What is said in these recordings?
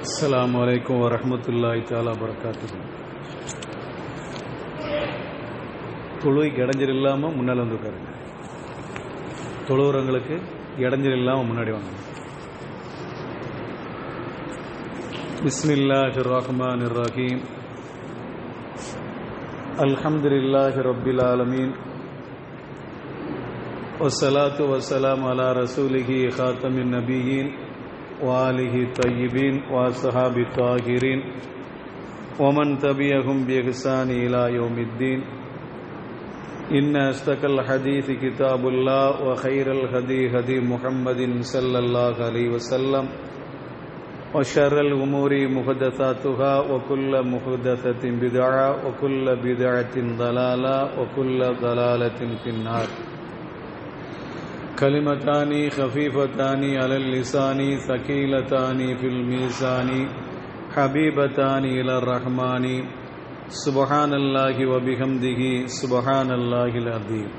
அஸ்ஸலாமு அலைக்கும் வரஹ்மத்துல்லாஹி தஆலா பரக்காத்துஹு. தொழுகைக்கு இடைஞ்சல் இல்லாமல் முன்னால் வந்து உட்காருங்க. தொழுகிறவங்களுக்கு இடைஞ்சல் இல்லாமல் முன்னாடி வாங்க. பிஸ்மில்லாஹிர் ரஹ்மானிர் ரஹீம். அல்ஹம்துலில்லாஹி ரப்பில் ஆலமீன். வஸ்ஸலாத்து வஸ்ஸலாமு அலா ரசூலிஹி காத்தமின் நபியீன் வாலிஹி தய்யிபீன் வஸ்ஸஹாபி தாஹிரீன் வமன் தபியஹும் பிஇஹ்சானி இலா யௌமித்தீன். இன்ன அஸ்தகல் ஹதீஸி கிதாபுல்லாஹ் வ கைரல் ஹதீ ஹதீ முஹம்மதின் ஸல்லல்லாஹு அலைஹி வஸல்லம் வ ஷர்ரல் உமூரி முஹதஸாத்துஹா வ குல்ல முஹதஸத்தின் பித்ஆ வ குல்ல பித்அத்தின் ضلالة வ குல்ல ضلالة ஃபின்னார். கலிமத்தானி ஹஃபீஃபத்தானி அலல் லிசானி ஸகீலத்தானி ஃபில் மீசானி ஹபீபத்தானி இலர் ரஹ்மானி சுப்ஹானல்லாஹி வ பிஹம்திஹி சுப்ஹானல்லாஹில் அஸீம்.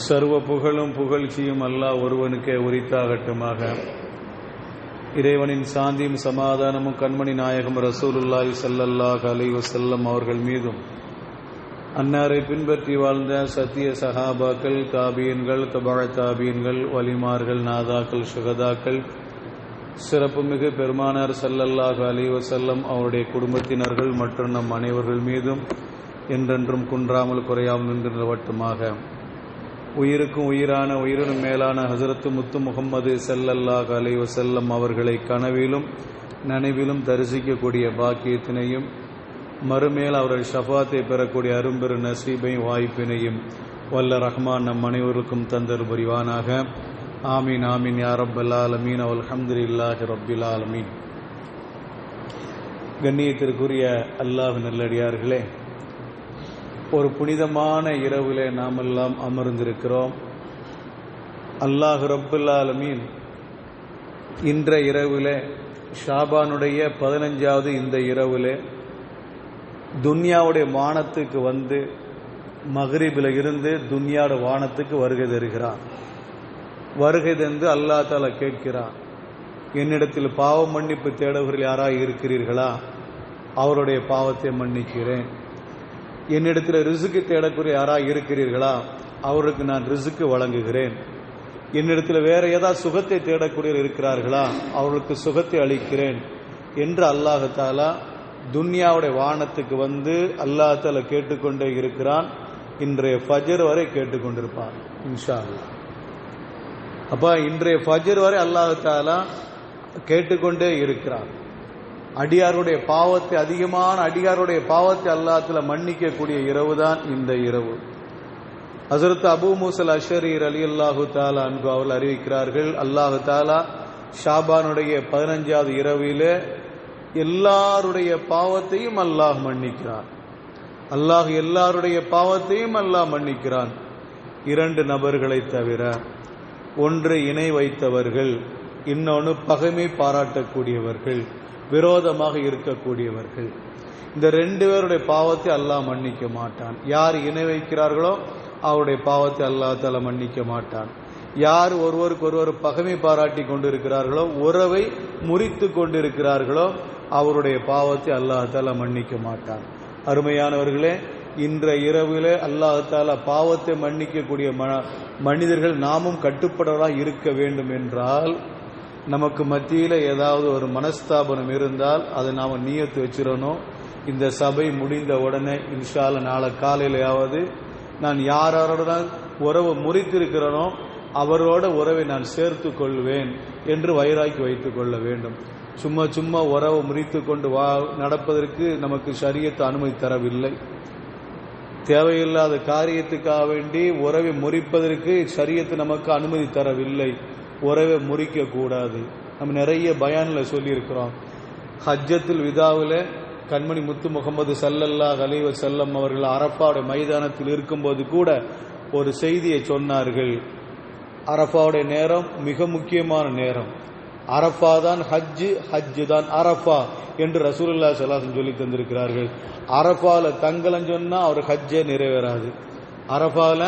சர்வ புகழும் புகழ்ச்சியும் அல்லாஹ் ஒருவனுக்கே உரித்தாகட்டுமாக. இறைவனின் சாந்தியும் சமாதானமும் கண்மணி நாயகம் ரசூலுல்லாஹி ஸல்லல்லாஹு அலைஹி வஸல்லம் அவர்கள் மீதும், அன்னாரை பின்பற்றி வாழ்ந்த சத்திய சஹாபாக்கள், தாபீன்கள், தபஅ தாபீன்கள், வலிமார்கள், நாதாக்கள், சுகதாக்கள், சிறப்புமிகு பெருமானார் ஸல்லல்லாஹு அலைஹி வஸல்லம் அவருடைய குடும்பத்தினர்கள் மற்றும் நம் அனைவர்கள் மீதும் என்றென்றும் குன்றாமல் குறையாமல் நின்று நிலவட்டுமாக. உயிருக்கும் உயிரான உயிரினும் மேலான ஹஸரத்து முத்து முஹம்மது ஸல்லல்லாஹு அலைஹி வஸல்லம் அவர்களை கனவிலும் நனவிலும் தரிசிக்கக்கூடிய பாக்கியத்தினையும், மறுமேல் அவர்கள் ஷஃபாத்தை பெறக்கூடிய அரும்பெரு நசீபையும் வாய்ப்பினையும் வல்ல ரஹ்மான் நம் அனைவருக்கும் தந்தர் புரிவானாக. ஆமீன் ஆமீன் யா ரப்பல் ஆலமீன். அல்ஹம்துலில்லாஹி ரப்பில் ஆலமீன். கண்ணியத்திற்குரிய அல்லாஹ் நல்லடியார்களே, ஒரு புனிதமான இரவிலே நாமெல்லாம் அமர்ந்திருக்கிறோம். அல்லாஹ் ரப்பல் ஆலமீன் இன்றைய இரவிலே, ஷாபானுடைய 15வது இந்த இரவிலே துன்யாவுடைய வானத்துக்கு வந்து மக்ரிபில் இருந்து துன்யாவுடைய வானத்துக்கு வருகை தருகிறார். வருகை தந்து அல்லாஹ் தஆலா கேட்கிறார், என்னிடத்தில் பாவ மன்னிப்பு தேடவர்கள் யாராக இருக்கிறீர்களா? அவருடைய பாவத்தை மன்னிக்கிறேன். என்னிடத்தில் ரிசுக்கு தேடக்கூடிய யாராக இருக்கிறீர்களா? அவருக்கு நான் ரிசுக்கு வழங்குகிறேன். என்னிடத்தில் வேற ஏதாவது சுகத்தை தேடக்கூடிய இருக்கிறார்களா? அவர்களுக்கு சுகத்தை அளிக்கிறேன் என்று அல்லாஹ் தஆலா துன்யாவுடைய வானத்துக்கு வந்து அல்லாஹ் தஆலா கேட்டுக்கொண்டே இருக்கிறான். இன்றைய ஃபஜ்ர் வரை கேட்டுக்கொண்டிருப்பான் இன்ஷா அல்லாஹ். அப்ப இன்றைய ஃபஜ்ர் வரை அல்லாஹ் தஆலா கேட்டுக்கொண்டே இருக்கிறான். அடியாருடைய பாவத்தை, அதிகமான அடியாருடைய பாவத்தை அல்லாஹ் தஆலா மன்னிக்கக்கூடிய இரவு தான் இந்த இரவு. ஹஸரத் அபூ மூஸல் அஷ்அரி ரலியல்லாஹு தஆலா அன்ஹு அவர்கள் அறிவிக்கிறார்கள், அல்லாஹ் தஆலா ஷாபானுடைய 15வது இரவிலே எல்லாருடைய பாவத்தையும் அல்லாஹ் மன்னிக்கிறான். அல்லாஹ் எல்லாருடைய பாவத்தையும் அல்லாஹ் மன்னிக்கிறான். 2 நபர்களை தவிர, ஒன்று இணை வைத்தவர்கள், இன்னொன்று பகைமை பாராட்டக்கூடியவர்கள், விரோதமாக இருக்கக்கூடியவர்கள். இந்த 2 பேருடைய பாவத்தை அல்லாஹ் மன்னிக்க மாட்டான். யார் இணை வைக்கிறார்களோ அவருடைய பாவத்தை அல்லாஹ் தஆலா மன்னிக்க மாட்டான். யார் ஒருவருக்கு ஒருவர் பகைமை பாராட்டி கொண்டிருக்கிறார்களோ, உறவை முறித்து கொண்டிருக்கிறார்களோ, அவருடைய பாவத்தை அல்லாஹ் தஆலா மன்னிக்க மாட்டான். அருமையானவர்களே, இன்றைய இரவிலே அல்லாஹ் தஆலா பாவத்தை மன்னிக்கக்கூடிய மனிதர்கள் நாமும் கட்டுப்படவராக இருக்க வேண்டும் என்றால், நமக்கு மத்தியில் ஏதாவது ஒரு மனஸ்தாபனம் இருந்தால் அதை நாம் நியத்து வச்சிடணும். இந்த சபை முடிந்த உடனே இன்ஷா அல்லாஹ் நாளை காலையிலாவது நான் யாரோட உறவு முறித்திருக்கிறனோ அவரோட உறவை நான் சேர்த்து கொள்வேன் என்று வைராக்கி வைத்துக் கொள்ள வேண்டும். சும்மா உறவை முறித்து கொண்டு நடப்பதற்கு நமக்கு ஷரியத் அனுமதி தரவில்லை. தேவையில்லாத காரியத்துக்காக வேண்டி உறவை முறிப்பதற்கு ஷரியத் நமக்கு அனுமதி தரவில்லை. உறவை முறிக்க கூடாது. நம்ம நிறைய பயான்ல சொல்லியிருக்கிறோம். ஹஜ்ஜத்துல் விதாவில் கண்மணி முத்து முகமது ஸல்லல்லாஹு அலைஹி வஸல்லம் அவர்கள் அரஃபாவுடைய மைதானத்தில் இருக்கும்போது கூட ஒரு செய்தியை சொன்னார்கள். அரஃபாவுடைய நேரம் மிக முக்கியமான நேரம். அரஃபா தான் ஹஜ்ஜு, ஹஜ்ஜு தான் அரஃபா என்று ரசூலுல்லாஹி ஸல்லல்லாஹு அலைஹி வஸல்லம் சொல்லி தந்திருக்கிறார்கள். அரஃபால தங்கலன்னு சொன்னா அவர் ஹஜ்ஜே நிறைவேறாது. அரஃபால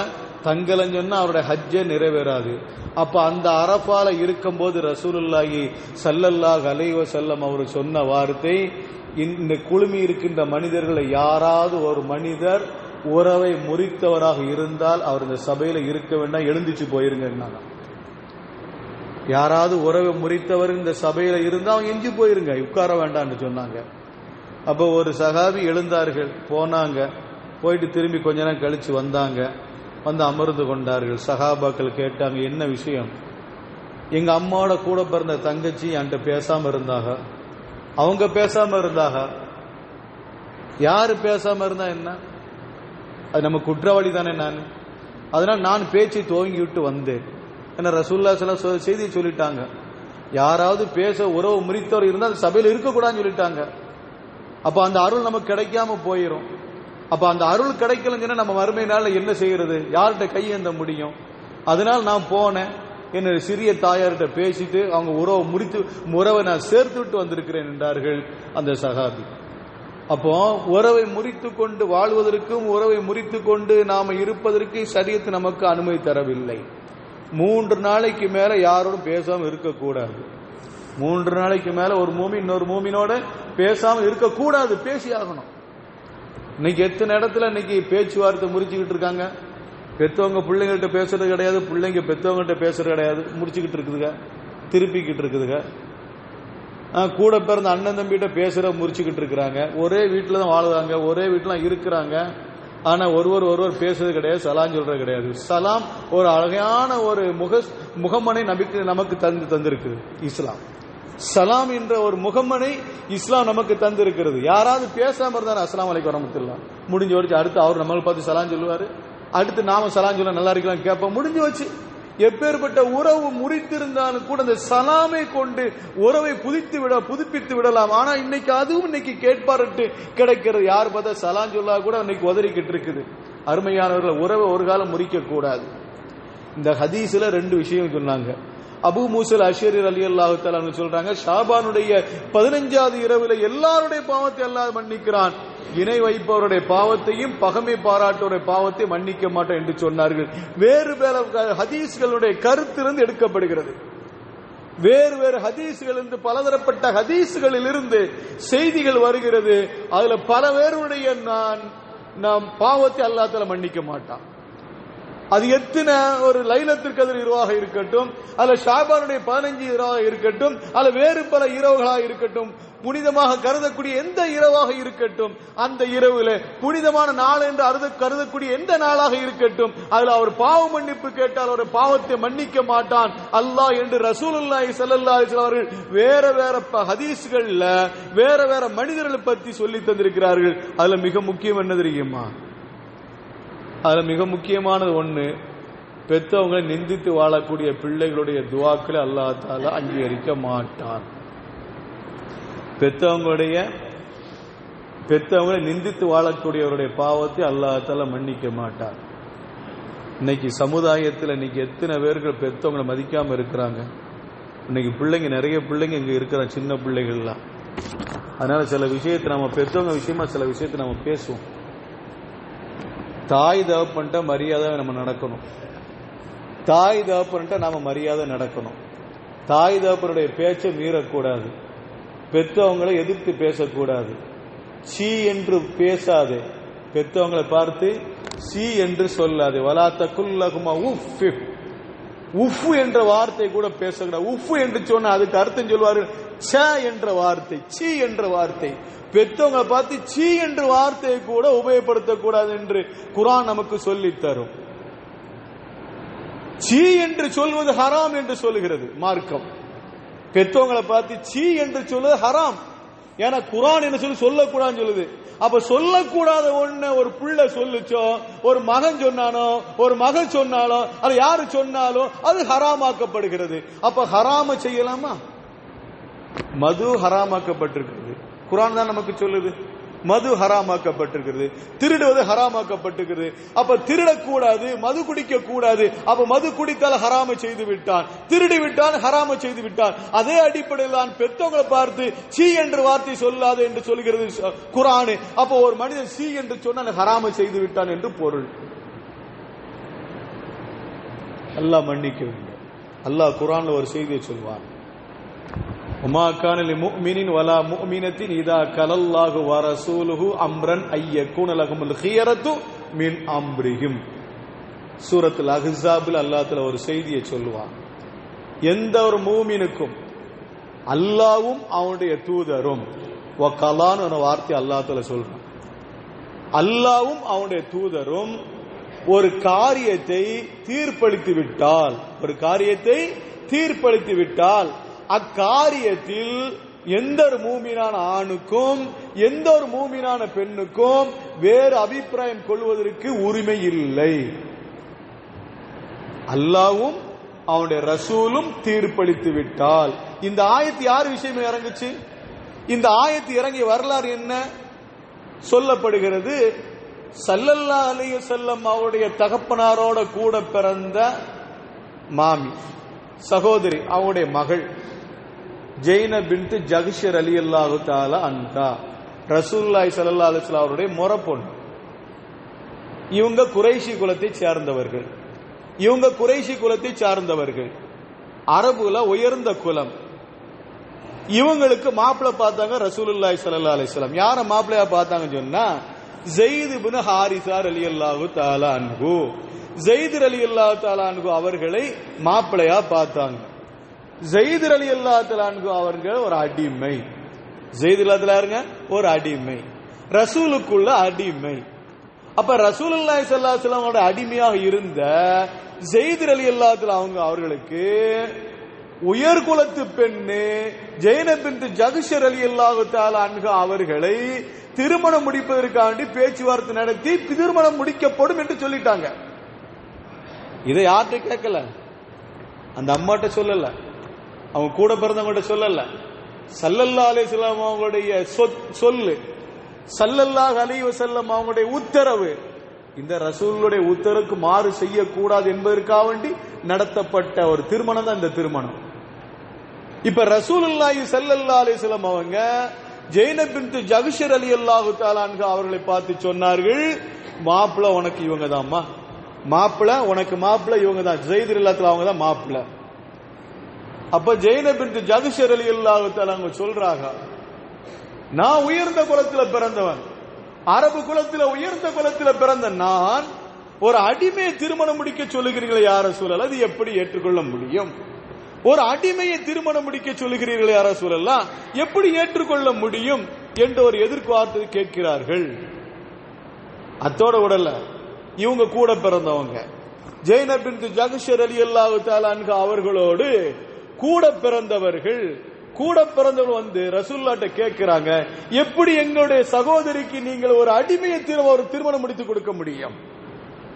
தங்கலன்னு சொன்னா அவருடைய ஹஜ்ஜே நிறைவேறாது. அப்ப அந்த அரஃபால இருக்கும் போது ரசூலுல்லாஹி ஸல்லல்லாஹு அலைஹி வஸல்லம் அவர் சொன்ன வார்த்தை, இந்த குழுமி இருக்கின்ற மனிதர்களை யாராவது ஒரு மனிதர் உறவை முறித்தவராக இருந்தால் அவர் இந்த சபையில இருக்க வேண்டாம், எழுந்திச்சு போயிருங்க. யாராவது உறவை முறித்தவர் இந்த சபையில இருந்தா அவங்க எஞ்சி போயிருங்க, உட்கார வேண்டாம்னு சொன்னாங்க. அப்போ ஒரு சஹாபி எழுந்தார்கள், போனாங்க, போயிட்டு திரும்பி கொஞ்ச நேரம் கழிச்சு வந்தாங்க, வந்து அமர்ந்து கொண்டார்கள். சஹாபாக்கள் கேட்டாங்க, என்ன விஷயம்? எங்க அம்மாவோட கூட பிறந்த தங்கச்சி என்கிட்ட பேசாம இருந்தாங்க. அவங்க பேசாம இருந்தாங்க. யாரு பேசாம இருந்தா என்ன? அது நம்ம குற்றவாளி தானே நான். அதனால நான் பேச்சை துவங்கி விட்டு வந்தேன். என்ன ரசூலுல்லாஹி ஸல்லல்லாஹு அலைஹி வஸல்லம் செய்தி சொல்லிட்டாங்க, யாராவது பேச உறவு முறித்தவர் இருந்தால் அந்த சபையில் இருக்கக்கூடாதுன்னு சொல்லிட்டாங்க. அப்ப அந்த அருள் நமக்கு கிடைக்காம போயிடும். அப்ப அந்த அருள் கிடைக்கலன்னு நம்ம மறுமை நாள்ல என்ன செய்யறது? யார்கிட்ட கையேந்த முடியும்? அதனால நான் போனேன், என்னுடைய சிறிய தாயார்கிட்ட பேசிட்டு அவங்க உறவை நான் சேர்த்து விட்டு வந்திருக்கிறேன் என்றார்கள் அந்த சஹாபி. அப்போ உறவை முறித்து கொண்டு வாழ்வதற்கும் உறவை முறித்து கொண்டு நாம இருப்பதற்கு ஷரியத் நமக்கு அனுமதி தரவில்லை. 3 நாளைக்கு மேல யாரோடும் பேசாம இருக்கக்கூடாது. 3 நாளைக்கு மேல ஒரு மூமின் இன்னொரு மூமினோட பேசாம இருக்கக்கூடாது, பேசி ஆகணும். இன்னைக்கு எத்தனை இடத்துல இன்னைக்கு பேச்சுவார்த்தை முறிச்சுக்கிட்டு இருக்காங்க. பெத்தவங்க பிள்ளைங்கள்ட்ட பேசுறது கிடையாது, பிள்ளைங்க பெத்தவங்கள்ட்ட பேசுறது கிடையாது, முடிச்சுக்கிட்டு இருக்குதுங்க, திருப்பிக்கிட்டு இருக்குதுங்க. கூட பிறந்த அண்ணன் தம்பிகிட்ட பேசுற முறிச்சுக்கிட்டு இருக்கிறாங்க. ஒரே வீட்டுல தான் வாழ்றாங்க, ஒரே வீட்டுல இருக்கிறாங்க. ஆனா ஒருவர் பேசுறது கிடையாது, சலாம் சொல்றது கிடையாது. சலாம் ஒரு அழகான ஒரு முகமனை நமக்கு தந்திருக்குது இஸ்லாம். சலாம் என்ற ஒரு முகமனை இஸ்லாம் நமக்கு தந்திருக்கிறது. யாராவது பேசாம இருந்தாலும் அஸ்ஸலாமு அலைக்கும் வரஹ்மத்துல்லாஹ் முடிஞ்சு வச்சு, அடுத்து அவர் நம்மளை பார்த்து சலாம் சொல்லுவாரு, அடுத்து நாம சலாம் சொல்ல நல்லா இருக்கலாம் கேட்போம், முடிஞ்சு வச்சு. எப்பேற்பட்ட உறவு முறித்திருந்தாலும் கூட அந்த சலாமை கொண்டு உறவை புதுப்பித்து விடலாம். ஆனா அதுவும் இன்னைக்கு கேட்பாரட்டு கிடைக்கிறது. யார் பார்த்தா சலாம் சொல்லா கூட இன்னைக்கு உதறிக்கிட்டு இருக்குது. அருமையானவர்கள், உறவை ஒரு காலம் முறிக்க கூடாது. இந்த ஹதீஸ்ல 2 விஷயம் சொன்னாங்க. அபூ மூஸல் அஷ்அரி ரலியல்லாஹு தஆலா சொல்றாங்க, ஷாபானுடைய 15வது இரவுல எல்லாருடைய பாவத்தை அல்லாஹ் மன்னிக்கிறான், இணை வைப்பவருடைய பாவத்தையும் பகமை பாராட்டுவருடைய பாவத்தை மன்னிக்க மாட்டோம் என்று சொன்னார்கள். வேறு வேறு ஹதீஸ்களுடைய கருத்திலிருந்து எடுக்கப்படுகிறது. வேறு ஹதீஸ்களிலிருந்து, பலதரப்பட்ட ஹதீஸ்களில் இருந்து செய்திகள் வருகிறது. அதுல பல பேருடைய நாம் பாவத்தை அல்லாஹ் தஆலா மன்னிக்க மாட்டான். அது எத்தனை ஒரு லைலத்துல் கத்ர் இரவாக இருக்கட்டும், அல்ல ஷாபானுடைய 15 இரவாக இருக்கட்டும், அல்ல வேறு பல இரவுகளாக இருக்கட்டும், புனிதமாக கருதக்கூடிய எந்த இரவாக இருக்கட்டும், அந்த இரவுல புனிதமான நாள் என்று கருதக்கூடிய எந்த நாளாக இருக்கட்டும், அதுல அவர் பாவ மன்னிப்பு கேட்டால் அவர் பாவத்தை மன்னிக்க மாட்டான் அல்லாஹ் என்று ரசூலுல்லாஹி ஸல்லல்லாஹு அலைஹி வஸல்லம் அவர்கள் வேற ஹதீஸ்கள்ல வேற மனிதர்களை பத்தி சொல்லி தந்திருக்கிறார்கள். அதுல மிக முக்கியம் என்ன தெரியுமா? அதுல மிக முக்கியமானது ஒண்ணு, பெத்தவங்களை நிந்தித்து வாழக்கூடிய பிள்ளைகளுடைய துஆக்களை அல்லாஹ் தஆலா அங்கீகரிக்க மாட்டான். பெத்தவங்களை நிந்தித்து வாழக்கூடியவருடைய பாவத்தை அல்லாஹ் தஆலா மன்னிக்க மாட்டார். இன்னைக்கு சமுதாயத்தில் இன்னைக்கு எத்தனை பேர்கள் பெத்தவங்களை மதிக்காம இருக்கிறாங்க. இன்னைக்கு பிள்ளைங்க, நிறைய பிள்ளைங்க இங்க இருக்கிற சின்ன பிள்ளைகள்லாம். அதனால சில விஷயத்தை நம்ம பெத்தவங்க விஷயமா சில விஷயத்தை நம்ம பேசுவோம். தாய் தகப்பன்ட்ட மரியாதை நம்ம நடக்கணும். தாய் தகப்பன்ட்ட நாம மரியாதை நடக்கணும். தாய் தகப்பனுடைய பேச்சை மீறக்கூடாது. பெத்தவங்களை எதிர்த்து பேசக்கூடாது. சீ என்று பேசாதே. பெத்தவங்களை பார்த்து சீ என்று சொல்லாது. வலா தகுல்லஹுமா உஃப். உஃப் என்ற வார்த்தை கூட பேசக்கூடாது. உஃப் என்று சொன்னா அதுக்கு அர்த்தம் சொல்வார்கள் ச என்ற வார்த்தை, சீ என்ற வார்த்தை. பெத்தவங்களை பார்த்து சீ என்ற வார்த்தையை கூட உபயோகப்படுத்தக்கூடாது என்று குர்ஆன் நமக்கு சொல்லித் தரும். சீ என்று சொல்வது ஹராம் என்று சொல்லுகிறது மார்க்கம். பெத்தவங்களை பார்த்து சீ என்று சொல்வது ஹராம். ஏன்னா குர்ஆன் என்ன சொல்லக்கூடாதுன்னு சொல்லுது. அப்ப சொல்லக்கூடாத ஒண்ணு ஒரு புள்ள சொல்லுச்சோ, ஒரு மகன் சொன்னானோ, ஒரு மகள் சொன்னாலோ, அது யாரு சொன்னாலும் அது ஹராமாக்கப்படுகிறது. அப்ப ஹராம செய்யலாமா? மது ஹராமாக்கப்பட்டிருக்கிறது. குர்ஆன் தான் நமக்கு சொல்லுது. மது ஹராமாக்கப்பட்டிருக்கிறது. திருடுவது ஹராமாக்கப்பட்டிருக்கிறது. அப்ப திருடக்கூடாது, மது குடிக்க கூடாது. அப்ப மது குடித்தால் ஹராம செய்து விட்டான், திருடி விட்டான், ஹராம செய்து விட்டான். அதே அடிப்படையில் தான் பெத்தவங்களை பார்த்து சீ என்ற வார்த்தை சொல்லாது என்று சொல்கிறது குர்ஆன். அப்ப ஒரு மனிதன் சீ என்று சொன்னால் ஹராம செய்து விட்டான் என்று பொருள். அல்லாஹ் மன்னிக்க வேண்டும். அல்லாஹ் குர்ஆன்ல ஒரு செய்தியை சொல்வார், வமா கான லிமுஃமினின் வலா முஃமினத்தின் இதா கலல்லாஹு வ ரசூலுஹு அம்ரன் அய்யகுன லஹுமுல் கியரத்து மின் அம்ரிஹிம். சூரத்துல் அஹ்ஸாபில் அல்லாஹ் தஆலா ஒரு செய்தியை சொல்லுவார், எந்த ஒரு மூமினுக்கும் அல்லாஹ்வும் அவனுடைய தூதரும் வகலான் என்ற வார்த்தை அல்லாஹ் தஆலா சொல்றான், அல்லாஹ்வும் அவனுடைய தூதரும் ஒரு காரியத்தை தீர்ப்பளித்து விட்டால் அக்காரியத்தில் எந்த ஒரு மூமினான ஆணுக்கும் எந்த ஒரு மூமினான பெண்ணுக்கும் வேறு அபிப்பிராயம் கொள்வதற்கு உரிமை இல்லை. அல்லாஹ்வும் அவனுடைய ரசூலும் தீர்ப்பளித்து விட்டால். இந்த ஆயத்து யார் விஷயமே இறங்குச்சு? இந்த ஆயத்து இறங்கிய வரலாறு என்ன சொல்லப்படுகிறது? ஸல்லல்லாஹு அலைஹி வஸல்லம் அவருடைய தகப்பனாரோட கூட பிறந்த மாமி சகோதரி, அவருடைய மகள் ஜெய்னப் பின்த் ஜஹ்ஷ் ரலியல்லாஹு தஆலா அன்ஹா, ரசூலுல்லாஹி ஸல்லல்லாஹு அலைஹி வஸல்லம் அவருடைய முறை பொண்ணு. இவங்க குறைஷி குலத்தை சார்ந்தவர்கள், அரபுல உயர்ந்த குலம். இவங்களுக்கு மாப்பிள்ளை பார்த்தாங்க ரசூலுல்லாஹி ஸல்லல்லாஹு அலைஹி வஸல்லம். யார மாப்பிள்ளையா பார்த்தாங்கன்னு சொன்னா ஸைத் இப்னு ஹாரிஸா ரலியல்லாஹு தஆலா அன்ஹு. ஸைத் ரலியல்லாஹு தஆலா அன்ஹு அவர்களை மாப்பிள்ளையா பார்த்தாங்க. ஸைத் ரலியல்லாஹு தஆலா அன்ஹு அவர்கள் ஒரு அடிமை. ஸைத் ரலியல்லாஹு யாருங்க? ஒரு அடிமை, ரசூலுக்குள்ள அடிமை. அப்ப ரசூலுல்லாஹி ஸல்லல்லாஹு அலைஹி வஸல்லம் அடிமையாக இருந்த ஸைத் ரலியல்லாஹு தஆலா அவர்களுக்கு உயர்குலத்து பெண்ணு ஜெய்னப் பின்த் ஜஹ்ஷ் ரலியல்லாஹு தஆலா அன்ஹா அவர்களை திருமணம் முடிப்பதற்காண்டி பேச்சுவார்த்தை நடத்தி திருமணம் முடிக்கப்படும் என்று சொல்லிட்டாங்க. இதை யார்கிட்ட கேட்கல, அந்த அம்மாட்ட சொல்லல, அவங்க கூட பிறந்தவங்கள்ட்ட சொல்லல, ஸல்லல்லாஹு அலைஹி வஸல்லம் அவங்களுடைய சொல்லு, ஸல்லல்லாஹு அலைஹி வஸல்லம் அவங்களுடைய உத்தரவு. இந்த ரசூலுடைய உத்தரவுக்கு மாறு செய்யக்கூடாது என்பதற்காக வேண்டி நடத்தப்பட்ட ஒரு திருமணம் தான் இந்த திருமணம். இப்ப ரசூலுல்லாஹி ஸல்லல்லாஹு அலைஹி வஸல்லம் அவங்க ஜெய்னப் பின்த் ஜஹ்ஷ் ரலியல்லாஹு தஆலா அன்ஹா அவர்களை பார்த்து சொன்னார்கள், மாப்பிள்ளை உனக்கு இவங்க தான்மா, மாப்பிள்ளை உனக்கு மாப்பிள்ளை இவங்க தான், ஸைத் ரலியல்லாஹு அவங்க தான் மாப்பிள்ளை. அப்ப ஜெய்னப் பின்த் ஜஹ்ஷ் ரலியல்லாஹு தஆலா அவங்க சொல்றாங்க, நான் உயர்ந்த குலத்துல பிறந்தவன், அரபு குலத்துல உயர்ந்த குலத்துல பிறந்த நான் ஒரு அடிமையை திருமணம் முடிக்க சொல்லுகிறீர்களே யார சூழல், அது எப்படி ஏற்றுக்கொள்ள முடியும்? ஒரு அடிமையை திருமணம் முடிக்க சொல்லுகிறீர்கள் யார சூழல்லாம் எப்படி ஏற்றுக்கொள்ள முடியும் என்று ஒரு எதிர்பார்த்து கேட்கிறார்கள். அத்தோட உடல்ல இவங்க கூட பிறந்தவங்க ஜெய்னப் பின்த் ஜஹ்ஷ் ரலியல்லாஹு தஆலா அன்ஹா அவர்களோடு கூட பிறந்தவர்கள் வந்து ரசூலுல்லாஹ்ட்ட கேட்கிறாங்க, எப்படி எங்களுடைய சகோதரிக்கு நீங்கள் ஒரு அடிமையை ஒரு திருமணம் முடித்து கொடுக்க முடியும்?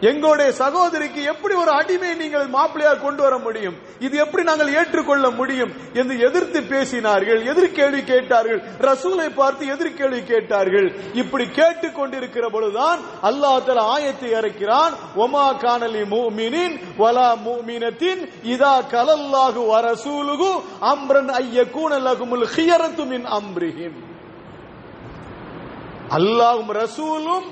எங்களுடைய சகோதரிக்கு எப்படி ஒரு அடிமையை நீங்கள் மாப்பிள்ளையா கொண்டு வர முடியும்? இது எப்படி நாங்கள் ஏற்றுக்கொள்ள முடியும் என்று எதிர்த்து பேசினார்கள், எதிர்கேள்வி கேட்டார்கள், ரசூலை பார்த்து எதிர்கேள்வி கேட்டார்கள். இப்படி கேட்டுக் கொண்டிருக்கிற பொழுதுதான் அல்லாஹ் தஆலா ஆயத்தை இறக்கிறான், வமா கான லிமுஃமினின் வலா முஃமினத்தின் இதா கலல்லாஹு வ ரசூலுஹு அம்ரன் அய்யகுன லஹுமுல் கியரத்து மின் அம்ரிஹிம். அல்லாஹ்வும் ரசூலும்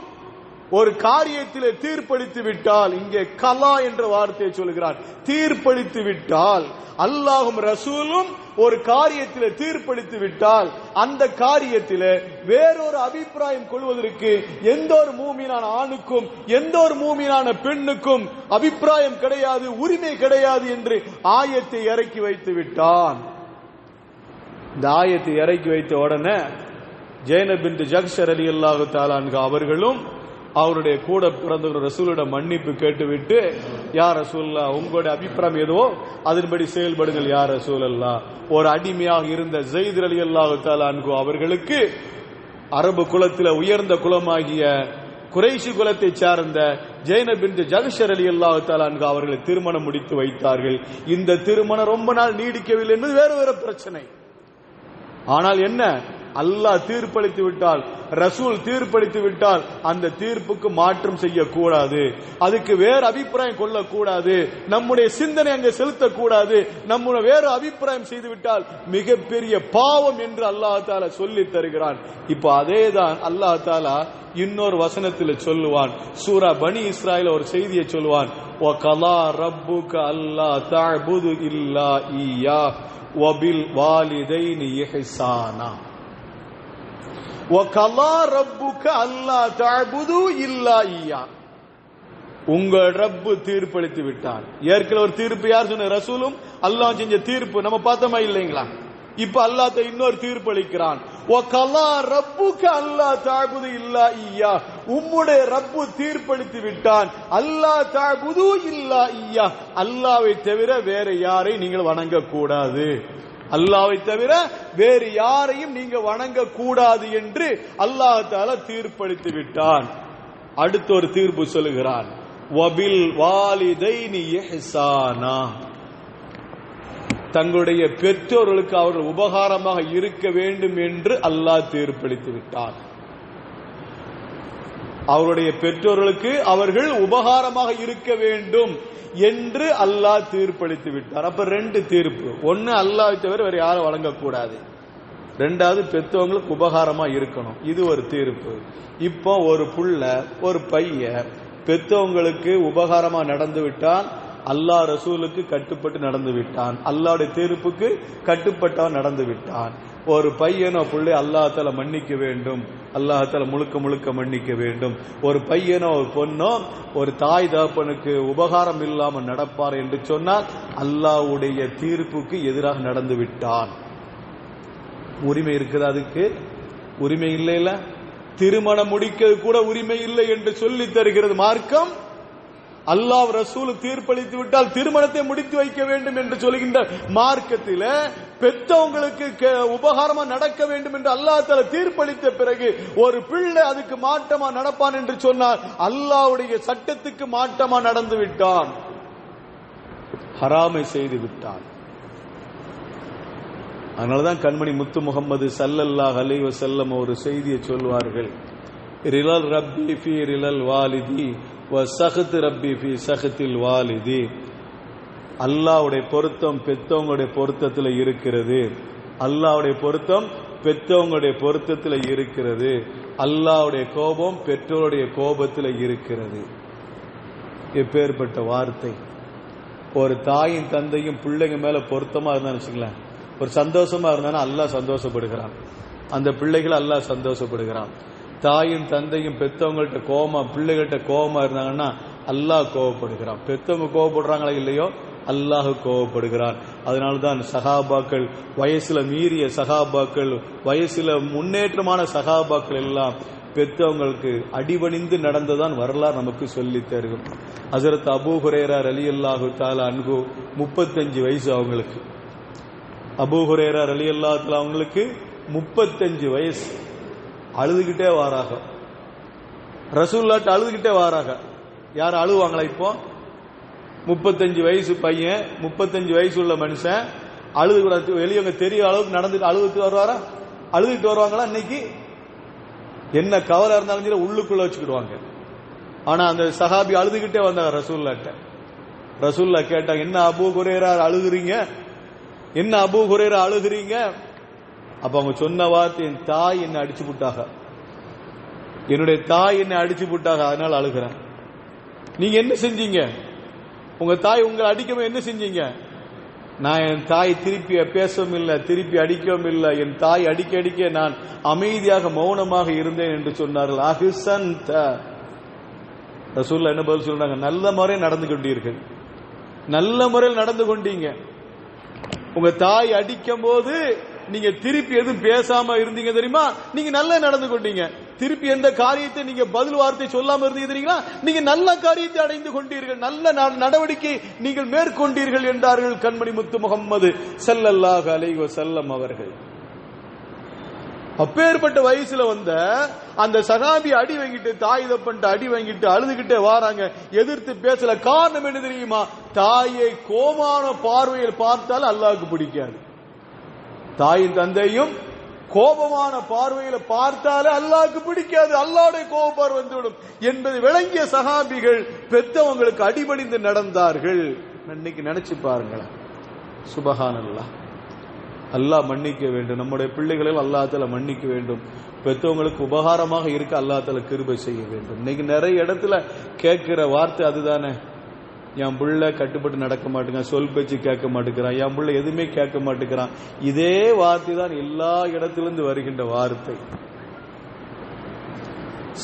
ஒரு காரியத்திலே தீர்ப்பளித்து விட்டால், இங்கே கலா என்ற வார்த்தையை சொல்கிறார், தீர்ப்பளித்து விட்டால், அல்லாஹும் ரசூலும் ஒரு காரியத்திலே தீர்ப்பளித்து விட்டால் அந்த காரியத்திலே வேறொரு அபிப்பிராயம் கொள்வதற்கு எந்த ஒரு மூமினான ஆணுக்கும் எந்த ஒரு மூமினான பெண்ணுக்கும் அபிப்பிராயம் கிடையாது, உரிமை கிடையாது என்று ஆயத்தை இறக்கி வைத்து விட்டான். இந்த ஆயத்தை இறக்கி வைத்த உடனே ஜெய்னப் பின்த் ஜஹ்ஷ் ரலியல்லாஹு தஆலா அன்ஹா அவர்களும் அவருடைய கூட பிறந்தவர்கள் ரசூலுடைய மன்னிப்பு கேட்டுவிட்டு, யார் ரசூலுல்லாஹ் உங்களுடைய அபிப்பிராயம் எதுவோ அதன்படி செயல்படுங்கள் யார் ரசூலுல்லாஹ். ஒரு அடிமையாக இருந்த ஸைத் ரலியல்லாஹு தஆலா அன்ஹு அவர்களுக்கு அரபு குலத்தில் உயர்ந்த குலமாகிய குறைஷி குலத்தை சார்ந்த ஜெய்னப் பின்த் ஜஹ்ஷ் ரலியல்லாஹு தஆலா அன்ஹு அவர்களை திருமணம் முடித்து வைத்தார்கள். இந்த திருமணம் ரொம்ப நாள் நீடிக்கவில்லை என்பது வேறு பிரச்சனை. ஆனால் என்ன, அல்லாஹ் தீர்ப்பளித்து விட்டால், ரசூல் தீர்ப்பளித்து விட்டால் அந்த தீர்ப்புக்கு மாற்றம் செய்யக்கூடாது, அதுக்கு வேறு அபிப்பிராயம் கொள்ளக்கூடாது, நம்முடைய சிந்தனை அங்கே செலுத்தக்கூடாது. நம்முடைய வேறு அபிப்பிராயம் செய்துவிட்டால் மிகப்பெரிய பாவம் என்று அல்லாஹ் தஆலா சொல்லி தருகிறான். இப்ப அதேதான் அல்லாஹ் தஆலா இன்னொரு வசனத்தில் சொல்லுவான். சூரா பனி இஸ்ராயில் ஒரு செய்தியை சொல்லுவான். வகலா ரப்புக அல்லா தஅபுது இல்லா இய்யா வபில் வாலிதைனி இஹ்சானா. வகலா ரப்புக அல்லா தஅபுது இல்லா இய்யா. உங்கள் ரப்பு தீர்ப்பளித்து விட்டான். ஏற்கனவே ஒரு தீர்ப்பு யார் சொன்ன? ரசூலும் அல்லாஹ் செஞ்ச தீர்ப்பு நம்ம பார்த்தோமா இல்லைங்களா? இப்ப அல்லாஹ் இன்னொரு தீர்ப்பு அளிக்கிறான். வகலா ரப்புக அல்லா தஅபுது இல்லா இய்யா. உம்முடைய ரப்பு தீர்ப்பளித்து விட்டான். அல்லா தஅபுது இல்லா இய்யா. அல்லாஹ்வை தவிர வேற யாரை நீங்கள் வணங்க கூடாது, அல்லாஹ்வை தவிர வேறு யாரையும் நீங்க வணங்க கூடாது என்று அல்லாஹ் தஆலா தீர்ப்பளித்து விட்டான். அடுத்த ஒரு தீர்ப்பு சொல்லுகிறான். வபில் வாலிதைனி இஹ்சானா. தங்களுடைய பெற்றோர்களுக்கு அவர்கள் உபகாரமாக இருக்க வேண்டும் என்று அல்லாஹ் தீர்ப்பளித்து விட்டார். அவருடைய பெற்றோர்களுக்கு அவர்கள் உபகாரமாக இருக்க வேண்டும் என்று அல்லாஹ் தீர்ப்பளித்து விட்டார். அப்ப ரெண்டு தீர்ப்பு. ஒன்னு, அல்லாஹ்வை தவிர வேற யாரும் வழங்கக்கூடாது. ரெண்டாவது, பெற்றவங்களுக்கு உபகாரமா இருக்கணும். இது ஒரு தீர்ப்பு. இப்போ ஒரு புள்ள, ஒரு பையன் பெற்றவங்களுக்கு உபகாரமா நடந்து விட்டான், அல்லாஹ் ரசூலுக்கு கட்டுப்பட்டு நடந்து விட்டான், அல்லாஹ்வுடைய தீர்ப்புக்கு கட்டுப்பட்டவன் நடந்து விட்டான். ஒரு பையனோ பிள்ளை அல்லாஹ் தஆலா மன்னிக்க வேண்டும், அல்லாஹ் தஆலா முழுக்க முழுக்க மன்னிக்க வேண்டும். ஒரு பையனோ ஒரு பொண்ணோ ஒரு தாய் தகப்பனுக்கு உபகாரம் இல்லாமல் நடப்பார் என்று சொன்னால் அல்லாஹ்வுடைய தீர்ப்புக்கு எதிராக நடந்து விட்டான். உரிமை இருக்குது? அதுக்கு உரிமை இல்லைல. திருமணம் முடிக்க கூட உரிமை இல்லை என்று சொல்லி தருகிறது மார்க்கம். அல்லாஹ் ரசூல் தீர்ப்பளித்து விட்டால் திருமணத்தை முடித்து வைக்க வேண்டும் என்று சொல்கின்ற மார்க்கத்தில் பெற்றவங்களுக்கு உபகாரமா நடக்க வேண்டும் என்று அல்லாஹ் தஆலா தீர்ப்பளித்த பிறகு ஒரு பிள்ளை அதுக்கு மாற்றமா நடப்பான் என்று சொன்னார், அல்லாஹ்வுடைய சட்டத்துக்கு மாற்றமா நடந்து விட்டான், ஹராமை செய்து விட்டான். அதனாலதான் கண்மணி முத்து முகமது ஸல்லல்லாஹு அலைஹி வஸல்லம் ஒரு செய்தியை சொல்வார்கள். ரிலல் ரப்பி ஃபீ ரிலல் வாலிதி வ சஹத் ரப்பி ஃபீ சஹத்தில் வாலிதி. அல்லாஹ்வுடைய பொருத்தம் பெற்றவங்களுடைய பொருத்தத்தில் இருக்கிறது, அல்லாஹ்வுடைய பொருத்தம் பெற்றவங்களுடைய பொருத்தத்தில் இருக்கிறது, அல்லாஹ்வுடைய கோபம் பெற்றோருடைய கோபத்தில் இருக்கிறது. எப்பேற்பட்ட வார்த்தை! ஒரு தாயும் தந்தையும் பிள்ளைங்க மேல பொருத்தமா இருந்தான்னு வச்சுக்கலாம், ஒரு சந்தோஷமா இருந்தானா அல்லாஹ் சந்தோஷப்படுகிறான், அந்த பிள்ளைகளை அல்லாஹ் சந்தோஷப்படுகிறான். தாயும் தந்தையும் பெற்றவங்கள்ட்ட கோபமா பிள்ளைகள்கிட்ட கோபமா இருந்தாங்கன்னா அல்லாஹ் கோபப்படுகிறான். பெற்றவங்க கோபப்படுறாங்களா இல்லையோ அல்லாஹ் கோபப்படுகிறான். அதனால்தான் சஹாபாக்கள், வயசுல மீறிய சஹாபாக்கள், வயசுல முன்னேற்றமான சஹாபாக்கள் எல்லாம் பெற்றவங்களுக்கு அடிபணிந்து நடந்ததான் வரலாறு நமக்கு சொல்லி தரும். ஹஜ்ரத் அபூ ஹுரைரா ரலியல்லாஹு தஆலா அன்ஹு 35 வயசு அவங்களுக்கு. அபூ ஹுரைரா ரலியல்லாஹு தஆலா அவங்களுக்கு 35 வயசு. அழுதுகிட்டே வாராக, ரசூலுல்லாஹ் அழுதுகிட்டே வாராக. யார் அழுவாங்களா? இப்போ 35 வயசு பையன், 35 வயசு உள்ள மனுஷன் அழுது வெளியவங்க தெரிய அளவுக்கு நடந்துட்டு அழுதுட்டு வருவாரா? அழுதுட்டு வருவாங்களா? இன்னைக்கு என்ன கவலை இருந்தாலும் சரி உள்ளுக்குள்ள வச்சுக்கிடுவாங்க. ஆனா அந்த சஹாபி அழுதுகிட்டே வந்தாங்க ரசூலுல்லாஹ்ட்ட. ரசூலுல்லாஹ் கேட்டாங்க, என்ன அபூ ஹுரைரா அழுகுறீங்க, என்ன அபூ ஹுரைரா அழுகுறீங்க? அப்ப அவங்க சொன்ன வார்த்தை, என் தாய் என்னை அடிச்சு விட்டாங்க, என்னுடைய தாய் என்னை அடிச்சு விட்டாங்க, அதனால அழுகிறேன். நீங்க என்ன செஞ்சீங்க? உங்க தாய் உங்களை அடிக்கவும் என்ன செஞ்சீங்க? நான் என் தாய் திருப்பி பேசவும் இல்லை, திருப்பி அடிக்கவும் இல்லை, என் தாய் அடிக்க அடிக்க நான் அமைதியாக மௌனமாக இருந்தேன் என்று சொன்னார்கள். அஹ்சன்த. ரசூலுல்லாஹ் என்ன பதில் சொல்றாங்க? நல்ல முறையில் நடந்து கொண்டீர்கள், நல்ல முறையில் நடந்து கொண்டீங்க. உங்க தாய் அடிக்கும் போது நீங்க திருப்பி எதுவும் பேசாம இருந்தீங்க தெரியுமா? நீங்க நல்லா நடந்து கொண்டீங்க. திருப்பி எந்த காரியத்தை நீங்க பதில் வார்த்தை சொல்லாம இருந்தீங்க தெரியுங்களா? நீங்க நல்ல காரியத்தை அடைந்து கொண்டீர்கள், நல்ல நடவடிக்கை நீங்கள் மேற்கொண்டீர்கள் என்றார்கள் கண்மணி முத்து முகம்மது ஸல்லல்லாஹு அலைஹி வஸல்லம் அவர்கள். அப்பேற்பட்ட வயசுல வந்த அந்த சஹாபி அடி வாங்கிட்டு, தாய் தப்பன்ட்டு அடி வாங்கிட்டு அழுதுகிட்டே வாராங்க, எதிர்த்து பேசல. காரணம் என்ன தெரியுமா? தாயை கோமான பார்வையில் பார்த்தால் அல்லாஹ்வுக்கு பிடிக்காது. தாயும் தந்தையும் கோபமான பார்வையில பார்த்தாலே அல்லாஹ்க்கு பிடிக்காது, அல்லாஹ்வுடைய கோப பார்வை வந்துவிடும் என்பதை விளங்கிய சஹாபிகள் பெத்தவங்களுக்கு அடிபணிந்து நடந்தார்கள். இன்னைக்கு நினைச்சு பாருங்களேன், சுபஹானல்லாஹ். அல்லாஹ் மன்னிக்க வேண்டும், நம்முடைய பிள்ளைகளில் அல்லாஹ் தஆலா மன்னிக்க வேண்டும், பெற்றவங்களுக்கு உபகாரமாக இருக்க அல்லாஹ் தஆலா கிருபை செய்ய வேண்டும். இன்னைக்கு நிறைய இடத்துல கேட்கிற வார்த்தை அதுதானே, என் பிள்ளை கட்டுப்பட்டு நடக்க மாட்டேங்கிறான், சொல் பேச்சு கேட்க மாட்டேங்கிறான், என் பிள்ளை எதுவுமே கேட்க மாட்டேங்கிறான். இதே வார்த்தை தான் எல்லா இடத்திலிருந்து வருகின்ற வார்த்தை.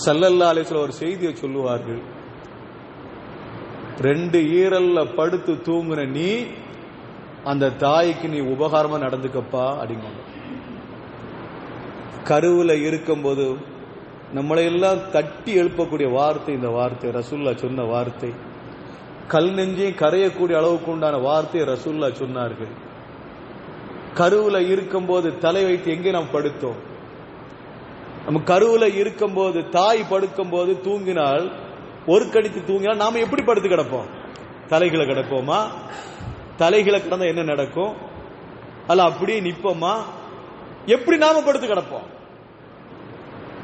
ஸல்லல்லாஹு அலைஹி வஸல்லம் ஒரு செய்தியை சொல்லுவார்கள், 2 ஈரல்ல படுத்து தூங்குற நீ அந்த தாய்க்கு நீ உபகாரமா நடந்துக்கப்பா அப்படிங்க. கருவுல இருக்கும்போது நம்மளை எல்லாம் தட்டி எழுப்பக்கூடிய வார்த்தை இந்த வார்த்தை, ரசூலுல்லாஹ் சொன்ன வார்த்தை. கல் நெஞ்சையும் கரையக்கூடிய அளவுக்கு உண்டான வார்த்தையை ரசூலுல்லாஹ் சொன்னார்கள். கருவுல இருக்கும்போது தலை வைத்து எங்கே நாம் படுத்தோம்? நம்ம கருவுல இருக்கும்போது தாய் படுக்கும் போது தூங்கினால், ஒரு கடித்து தூங்கினால் நாம எப்படி படுத்து கிடப்போம்? தலைகளை கிடப்போமா? தலைகளை கிடந்தா என்ன நடக்கும்? அல்ல அப்படியே நிப்போமா? எப்படி நாம படுத்து கிடப்போம்?